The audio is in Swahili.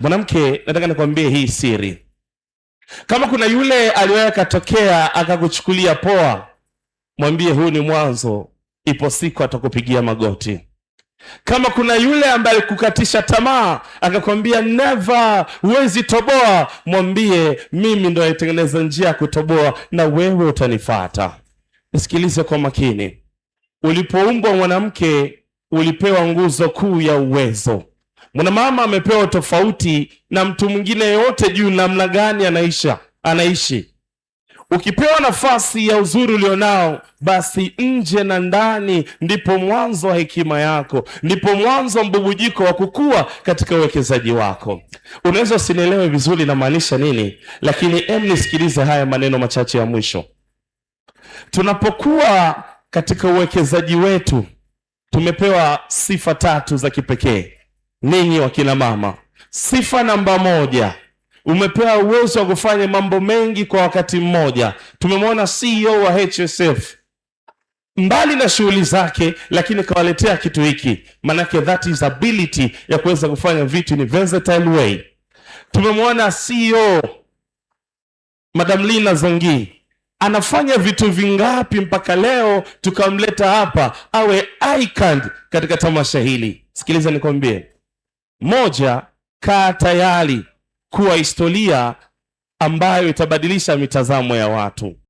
Mwanamke, nataka nikwambie hii siri. Kama kuna yule aliwahi katokea akakuchukulia poa, mwambie huu ni mwanzo, ipo siku atakupigia magoti. Kama kuna yule ambaye kukatisha tamaa akakwambia never, huwezi toboa, mwambie mimi ndo naitengeneza njia ya kutoboa na wewe utanifuata. Nisikilize kwa makini. Ulipoumbwa mwanamke, ulipewa nguzo kuu ya uwezo. Mwanamama amepewa tofauti na mtu mwingine yote juu namna gani anaishi. Ukipewa nafasi ya uzuri ulionao, basi nje na ndani ndipo mwanzo wa hekima yako, ndipo mwanzo mbubujiko wa kukua katika uwekezaji wako. Unaweza usinielewe vizuri na maanisha nini, lakini nisikilize haya maneno machache ya mwisho. Tunapokuwa katika uwekezaji wetu, tumepewa sifa 3 za kipekee. Ninyi wakina mama, sifa namba 1, umepewa uwezo wa kufanya mambo mengi kwa wakati mmoja. Tumemwona CEO wa HSF mbali na shughuli zake, lakini kawaletea kitu hiki, manake that is ability ya kuweza kufanya vitu in versatile way. Tumemwona CEO Madam Lina Zongi anafanya vitu vingapi mpaka leo tukamleta hapa awe icon katika tamasha hili. Sikiliza nikwambie, 1, kaa tayari kuwa historia ambayo itabadilisha mitazamo ya watu.